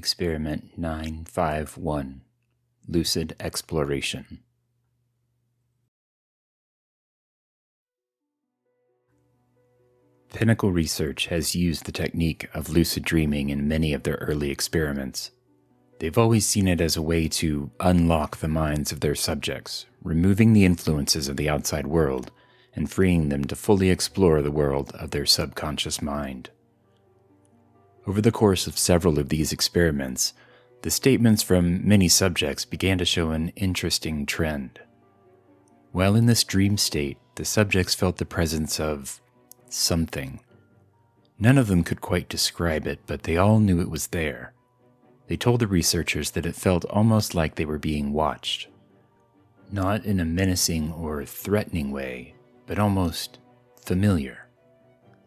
Experiment 951, Lucid Exploration. Pinnacle Research has used the technique of lucid dreaming in many of their early experiments. They've always seen it as a way to unlock the minds of their subjects, removing the influences of the outside world and freeing them to fully explore the world of their subconscious mind. Over the course of several of these experiments, the statements from many subjects began to show an interesting trend. While in this dream state, the subjects felt the presence of something. None of them could quite describe it, but they all knew it was there. They told the researchers that it felt almost like they were being watched. Not in a menacing or threatening way, but almost familiar.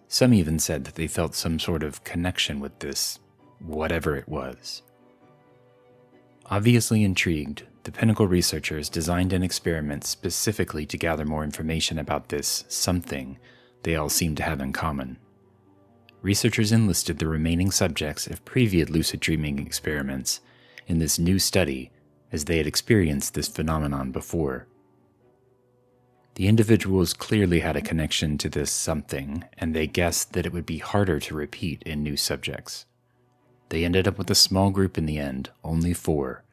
Some even said that they felt some sort of connection with this, whatever it was. Obviously intrigued, the Pinnacle researchers designed an experiment specifically to gather more information about this something they all seemed to have in common. Researchers enlisted the remaining subjects of previous lucid dreaming experiments in this new study as they had experienced this phenomenon before. The individuals clearly had a connection to this something, and they guessed that it would be harder to repeat in new subjects. They ended up with a small group in the end, only 4,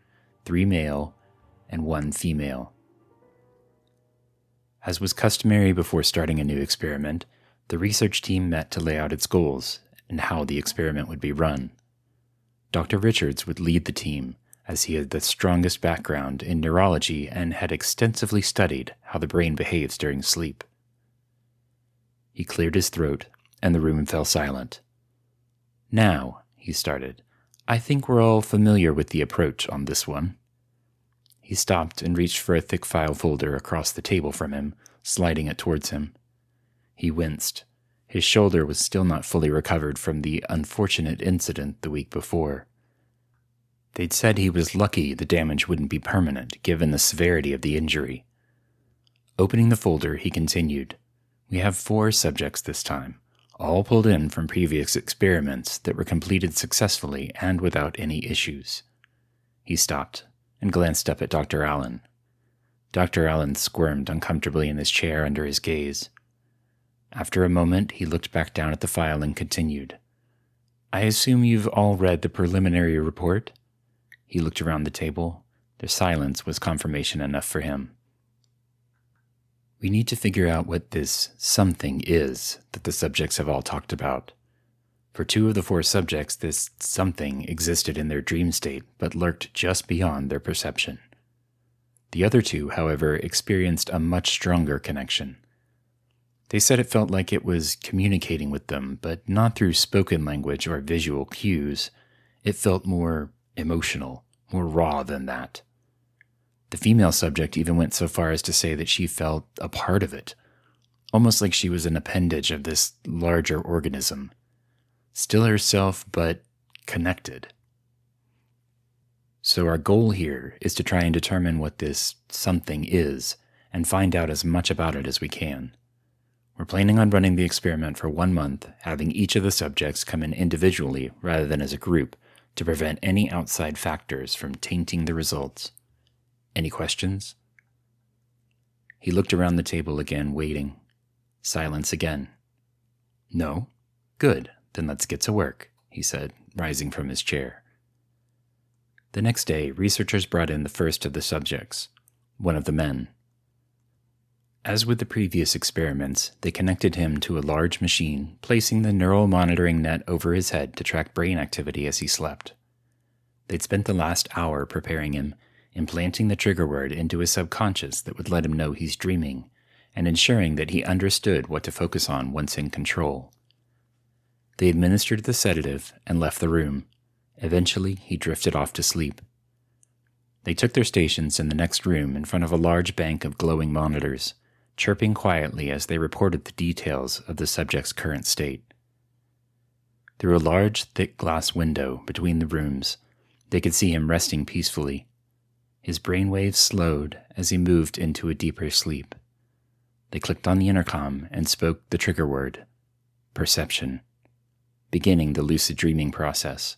3 male and 1 female. As was customary before starting a new experiment, the research team met to lay out its goals and how the experiment would be run. Dr. Richards would lead the team, as he had the strongest background in neurology and had extensively studied how the brain behaves during sleep. He cleared his throat, and the room fell silent. "Now," he started, "I think we're all familiar with the approach on this one." He stopped and reached for a thick file folder across the table from him, sliding it towards him. He winced. His shoulder was still not fully recovered from the unfortunate incident the week before. They'd said he was lucky the damage wouldn't be permanent, given the severity of the injury. Opening the folder, he continued, "We have 4 subjects this time, all pulled in from previous experiments that were completed successfully and without any issues." He stopped and glanced up at Dr. Allen. Dr. Allen squirmed uncomfortably in his chair under his gaze. After a moment, he looked back down at the file and continued, "I assume you've all read the preliminary report?" He looked around the table. Their silence was confirmation enough for him. "We need to figure out what this something is that the subjects have all talked about. For 2 of the 4 subjects, this something existed in their dream state, but lurked just beyond their perception. The other 2, however, experienced a much stronger connection. They said it felt like it was communicating with them, but not through spoken language or visual cues. It felt more emotional, more raw than that. The female subject even went so far as to say that she felt a part of it, almost like she was an appendage of this larger organism. Still herself, but connected. So our goal here is to try and determine what this something is and find out as much about it as we can. We're planning on running the experiment for 1 month, having each of the subjects come in individually rather than as a group, to prevent any outside factors from tainting the results. Any questions?" He looked around the table again, waiting. Silence again. "No? Good, then let's get to work," he said, rising from his chair. The next day, researchers brought in the first of the subjects, one of the men. As with the previous experiments, they connected him to a large machine, placing the neural monitoring net over his head to track brain activity as he slept. They'd spent the last hour preparing him, implanting the trigger word into his subconscious that would let him know he's dreaming, and ensuring that he understood what to focus on once in control. They administered the sedative and left the room. Eventually, he drifted off to sleep. They took their stations in the next room in front of a large bank of glowing monitors, chirping quietly as they reported the details of the subject's current state. Through a large, thick glass window between the rooms, they could see him resting peacefully. His brainwaves slowed as he moved into a deeper sleep. They clicked on the intercom and spoke the trigger word, perception, beginning the lucid dreaming process.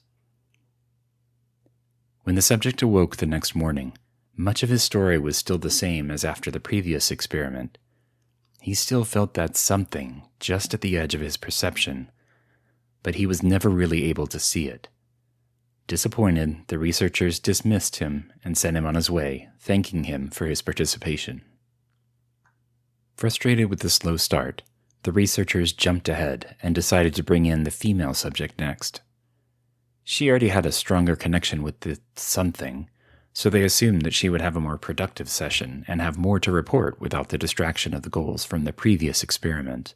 When the subject awoke the next morning, much of his story was still the same as after the previous experiment. He still felt that something just at the edge of his perception, but he was never really able to see it. Disappointed, the researchers dismissed him and sent him on his way, thanking him for his participation. Frustrated with the slow start, the researchers jumped ahead and decided to bring in the female subject next. She already had a stronger connection with the something, so they assumed that she would have a more productive session and have more to report without the distraction of the goals from the previous experiment.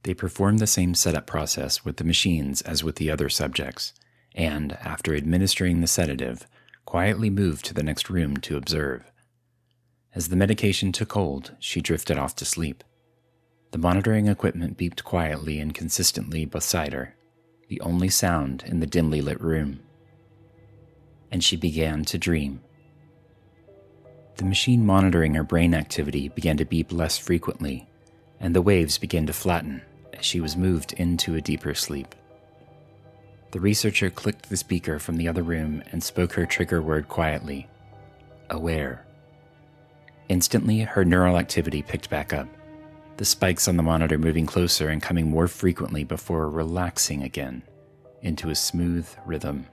They performed the same setup process with the machines as with the other subjects, and, after administering the sedative, quietly moved to the next room to observe. As the medication took hold, she drifted off to sleep. The monitoring equipment beeped quietly and consistently beside her, the only sound in the dimly lit room. And she began to dream. The machine monitoring her brain activity began to beep less frequently, and the waves began to flatten as she was moved into a deeper sleep. The researcher clicked the speaker from the other room and spoke her trigger word quietly, "Aware." Instantly, her neural activity picked back up, the spikes on the monitor moving closer and coming more frequently before relaxing again into a smooth rhythm.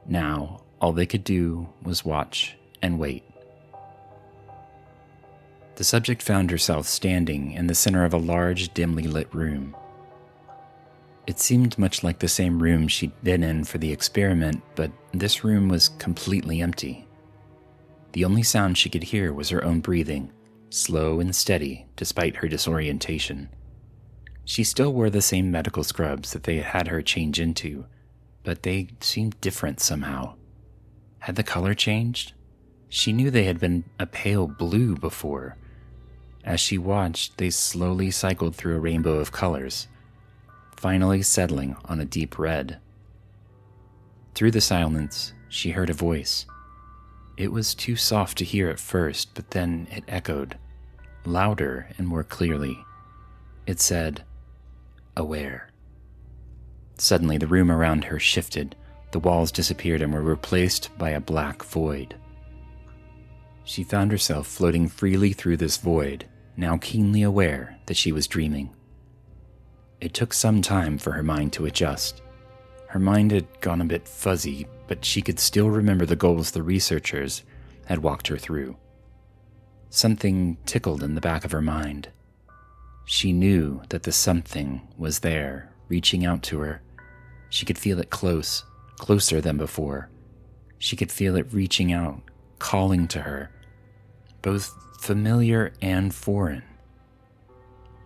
Now, all they could do was watch and wait. The subject found herself standing in the center of a large, dimly lit room. It seemed much like the same room she'd been in for the experiment, but this room was completely empty. The only sound she could hear was her own breathing, slow and steady despite her disorientation. She still wore the same medical scrubs that they had her change into, but they seemed different somehow. Had the color changed? She knew they had been a pale blue before. As she watched, they slowly cycled through a rainbow of colors, finally settling on a deep red. Through the silence, she heard a voice. It was too soft to hear at first, but then it echoed, louder and more clearly. It said, "Aware." Suddenly, the room around her shifted, the walls disappeared and were replaced by a black void. She found herself floating freely through this void, now keenly aware that she was dreaming. It took some time for her mind to adjust. Her mind had gone a bit fuzzy, but she could still remember the goals the researchers had walked her through. Something tickled in the back of her mind. She knew that the something was there, reaching out to her. She could feel it closer than before. She could feel it reaching out, calling to her, both familiar and foreign.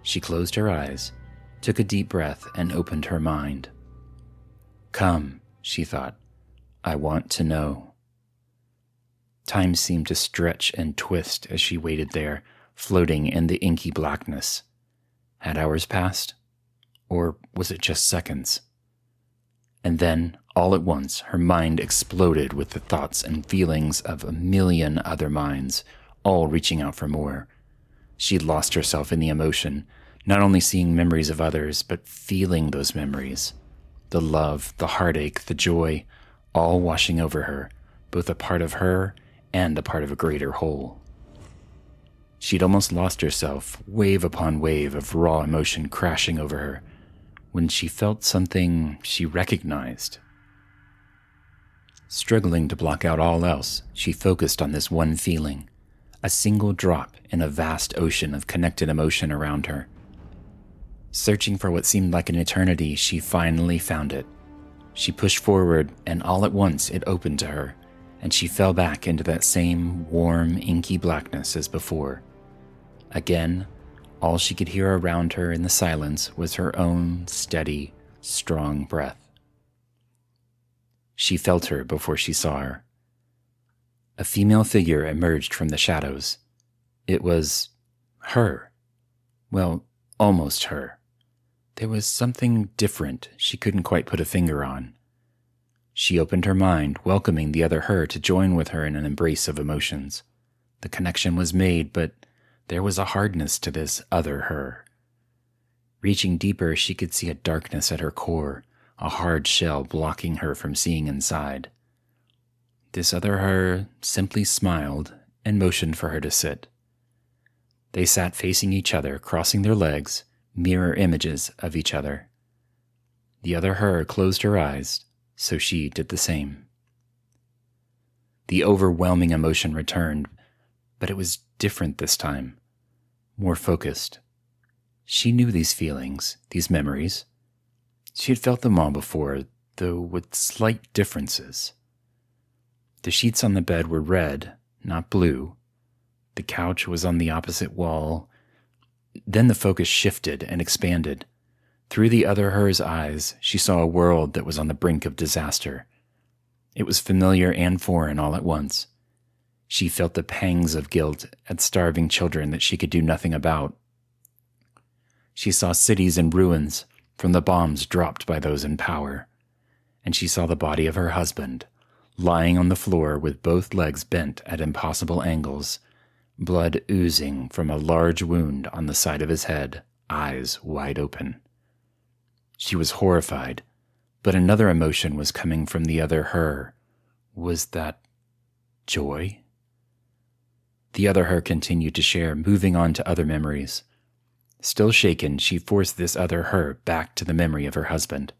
She closed her eyes, took a deep breath, and opened her mind. "Come," she thought. "I want to know." Time seemed to stretch and twist as she waited there, floating in the inky blackness. Had hours passed? Or was it just seconds? And then, all at once, her mind exploded with the thoughts and feelings of a million other minds, all reaching out for more. She'd lost herself in the emotion, not only seeing memories of others, but feeling those memories. The love, the heartache, the joy, all washing over her, both a part of her and a part of a greater whole. She'd almost lost herself, wave upon wave of raw emotion crashing over her, when she felt something she recognized. Struggling to block out all else, she focused on this one feeling, a single drop in a vast ocean of connected emotion around her. Searching for what seemed like an eternity, she finally found it. She pushed forward, and all at once it opened to her, and she fell back into that same warm, inky blackness as before. Again, all she could hear around her in the silence was her own steady, strong breath. She felt her before she saw her. A female figure emerged from the shadows. It was her. Well, almost her. There was something different she couldn't quite put a finger on. She opened her mind, welcoming the other her to join with her in an embrace of emotions. The connection was made, but there was a hardness to this other her. Reaching deeper, she could see a darkness at her core, a hard shell blocking her from seeing inside. This other her simply smiled and motioned for her to sit. They sat facing each other, crossing their legs, mirror images of each other. The other her closed her eyes, so she did the same. The overwhelming emotion returned, but it was different this time, more focused. She knew these feelings, these memories. She had felt them all before, though with slight differences. The sheets on the bed were red, not blue. The couch was on the opposite wall. Then the focus shifted and expanded. Through the other her's eyes, she saw a world that was on the brink of disaster. It was familiar and foreign all at once. She felt the pangs of guilt at starving children that she could do nothing about. She saw cities in ruins from the bombs dropped by those in power. And she saw the body of her husband, lying on the floor with both legs bent at impossible angles, blood oozing from a large wound on the side of his head, eyes wide open. She was horrified, but another emotion was coming from the other her. Was that joy? The other her continued to share, moving on to other memories. Still shaken, she forced this other her back to the memory of her husband.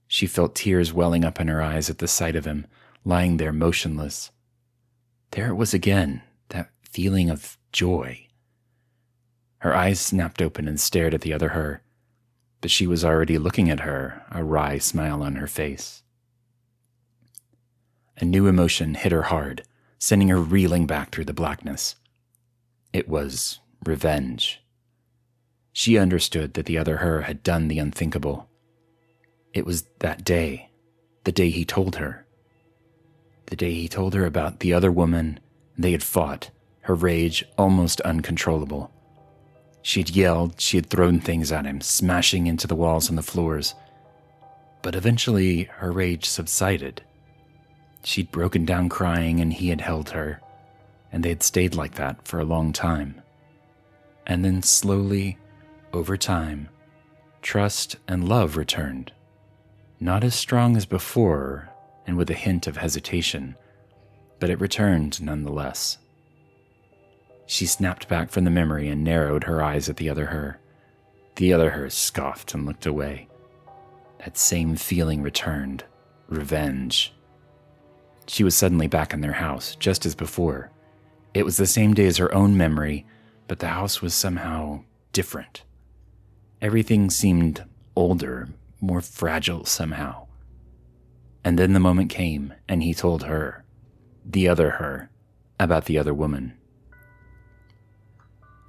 She felt tears welling up in her eyes at the sight of him, lying there motionless. There it was again, that feeling of joy. Her eyes snapped open and stared at the other her, but she was already looking at her, a wry smile on her face. A new emotion hit her hard, sending her reeling back through the blackness. It was revenge. She understood that the other her had done the unthinkable. It was that day, the day he told her. The day he told her about the other woman. They had fought, her rage almost uncontrollable. She had yelled, she had thrown things at him, smashing into the walls and the floors. But eventually, her rage subsided. She'd broken down crying and he had held her, and they had stayed like that for a long time. And then slowly, over time, trust and love returned. Not as strong as before, and with a hint of hesitation, but it returned nonetheless. She snapped back from the memory and narrowed her eyes at the other her. The other her scoffed and looked away. That same feeling returned. Revenge. She was suddenly back in their house, just as before. It was the same day as her own memory, but the house was somehow different. Everything seemed older, more fragile somehow. And then the moment came, and he told her, the other her, about the other woman.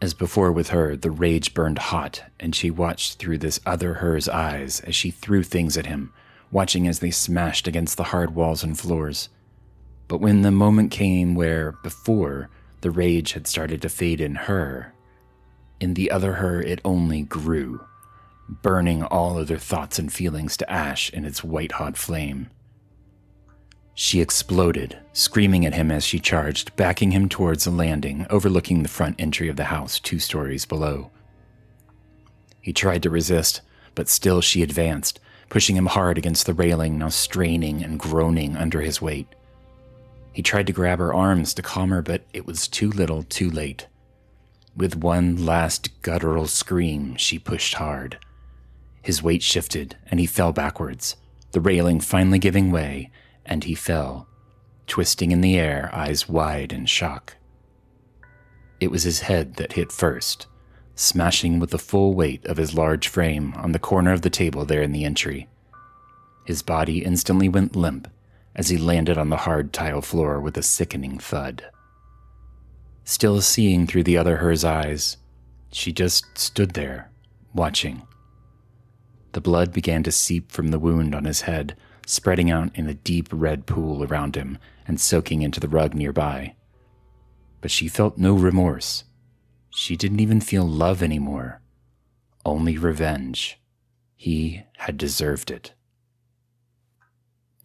As before with her, the rage burned hot, and she watched through this other her's eyes as she threw things at him, watching as they smashed against the hard walls and floors. But when the moment came where, before, the rage had started to fade in her, in the other her it only grew, burning all other thoughts and feelings to ash in its white-hot flame. She exploded, screaming at him as she charged, backing him towards a landing overlooking the front entry of the house 2 stories below. He tried to resist, but still she advanced, pushing him hard against the railing, now straining and groaning under his weight. He tried to grab her arms to calm her, but it was too little, too late. With one last guttural scream, she pushed hard. His weight shifted, and he fell backwards, the railing finally giving way, and he fell, twisting in the air, eyes wide in shock. It was his head that hit first, smashing with the full weight of his large frame on the corner of the table there in the entry. His body instantly went limp as he landed on the hard tile floor with a sickening thud. Still seeing through the other her's eyes, she just stood there, watching. The blood began to seep from the wound on his head, spreading out in a deep red pool around him and soaking into the rug nearby. But she felt no remorse. She didn't even feel love anymore. Only revenge. He had deserved it.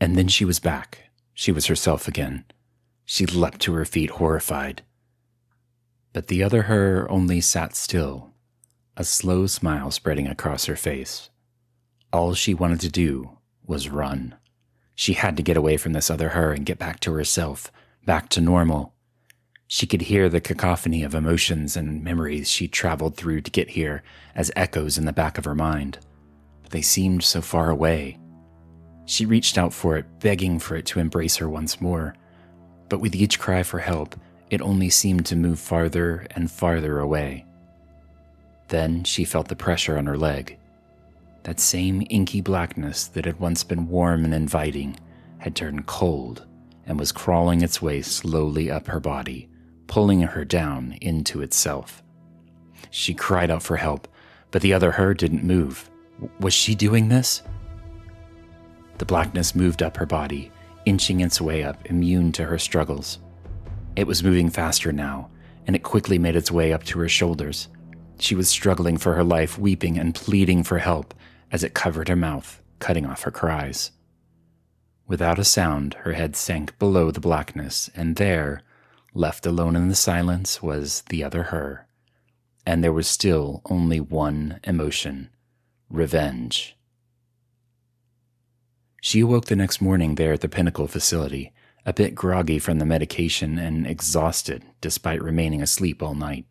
And then she was back. She was herself again. She leapt to her feet, horrified. But the other her only sat still, a slow smile spreading across her face. All she wanted to do was run. She had to get away from this other her and get back to herself, back to normal. She could hear the cacophony of emotions and memories she'd traveled through to get here as echoes in the back of her mind, but they seemed so far away. She reached out for it, begging for it to embrace her once more, but with each cry for help, it only seemed to move farther and farther away. Then she felt the pressure on her leg. That same inky blackness that had once been warm and inviting had turned cold and was crawling its way slowly up her body, pulling her down into itself. She cried out for help, but the other her didn't move. Was she doing this? The blackness moved up her body, inching its way up, immune to her struggles. It was moving faster now, and it quickly made its way up to her shoulders. She was struggling for her life, weeping and pleading for help as it covered her mouth, cutting off her cries. Without a sound, her head sank below the blackness, and there, left alone in the silence, was the other her. And there was still only one emotion: revenge. She awoke the next morning there at the Pinnacle facility, a bit groggy from the medication and exhausted despite remaining asleep all night.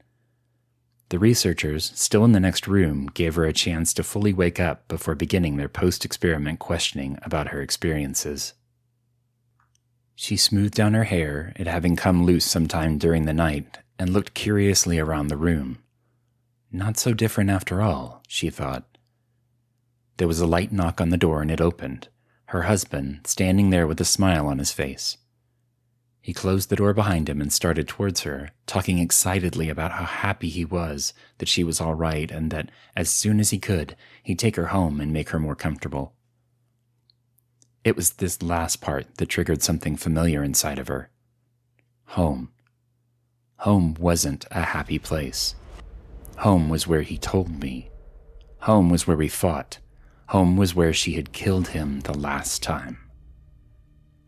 The researchers, still in the next room, gave her a chance to fully wake up before beginning their post-experiment questioning about her experiences. She smoothed down her hair, it having come loose sometime during the night, and looked curiously around the room. Not so different after all, she thought. There was a light knock on the door and it opened, her husband standing there with a smile on his face. He closed the door behind him and started towards her, talking excitedly about how happy he was that she was all right and that as soon as he could, he'd take her home and make her more comfortable. It was this last part that triggered something familiar inside of her. Home. Home wasn't a happy place. Home was where he told me. Home was where we fought. Home was where she had killed him the last time.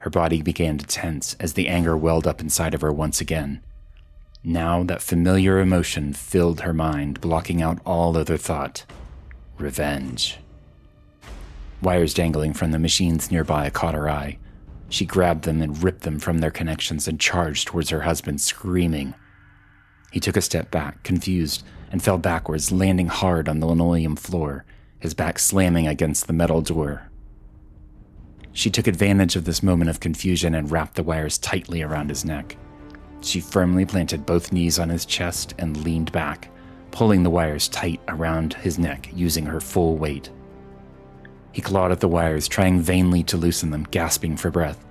Her body began to tense as the anger welled up inside of her once again. Now that familiar emotion filled her mind, blocking out all other thought. Revenge. Wires dangling from the machines nearby caught her eye. She grabbed them and ripped them from their connections and charged towards her husband, screaming. He took a step back, confused, and fell backwards, landing hard on the linoleum floor, his back slamming against the metal door. She took advantage of this moment of confusion and wrapped the wires tightly around his neck. She firmly planted both knees on his chest and leaned back, pulling the wires tight around his neck using her full weight. He clawed at the wires, trying vainly to loosen them, gasping for breath.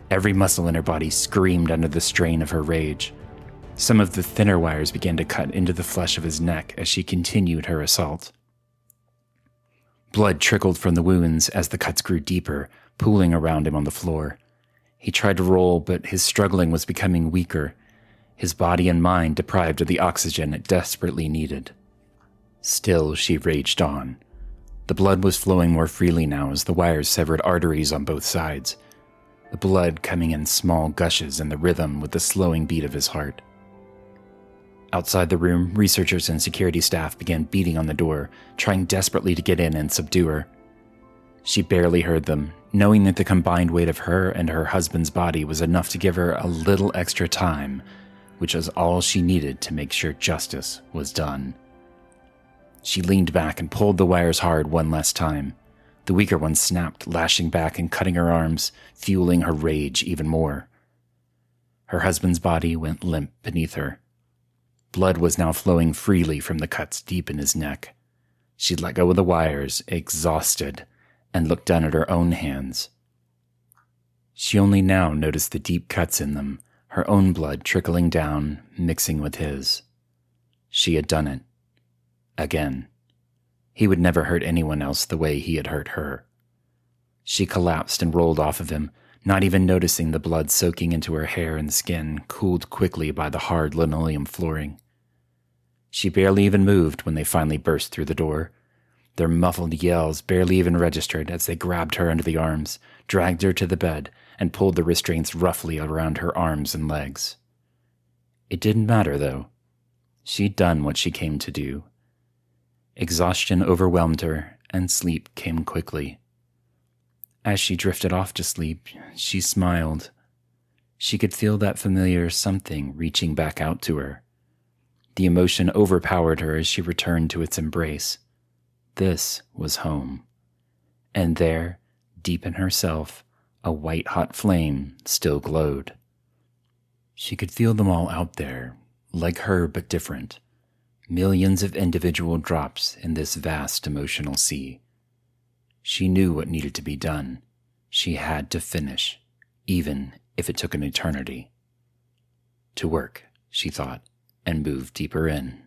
Every muscle in her body screamed under the strain of her rage. Some of the thinner wires began to cut into the flesh of his neck as she continued her assault. Blood trickled from the wounds as the cuts grew deeper, pooling around him on the floor. He tried to roll, but his struggling was becoming weaker, his body and mind deprived of the oxygen it desperately needed. Still, she raged on. The blood was flowing more freely now as the wires severed arteries on both sides, the blood coming in small gushes in the rhythm with the slowing beat of his heart. Outside the room, researchers and security staff began beating on the door, trying desperately to get in and subdue her. She barely heard them, knowing that the combined weight of her and her husband's body was enough to give her a little extra time, which was all she needed to make sure justice was done. She leaned back and pulled the wires hard one last time. The weaker one snapped, lashing back and cutting her arms, fueling her rage even more. Her husband's body went limp beneath her. Blood was now flowing freely from the cuts deep in his neck. She let go of the wires, exhausted, and looked down at her own hands. She only now noticed the deep cuts in them, her own blood trickling down, mixing with his. She had done it. Again. He would never hurt anyone else the way he had hurt her. She collapsed and rolled off of him, not even noticing the blood soaking into her hair and skin, cooled quickly by the hard linoleum flooring. She barely even moved when they finally burst through the door. Their muffled yells barely even registered as they grabbed her under the arms, dragged her to the bed, and pulled the restraints roughly around her arms and legs. It didn't matter, though. She'd done what she came to do. Exhaustion overwhelmed her, and sleep came quickly. As she drifted off to sleep, she smiled. She could feel that familiar something reaching back out to her. The emotion overpowered her as she returned to its embrace. This was home. And there, deep in herself, a white-hot flame still glowed. She could feel them all out there, like her but different. Millions of individual drops in this vast emotional sea. She knew what needed to be done. She had to finish, even if it took an eternity. To work, she thought, and moved deeper in.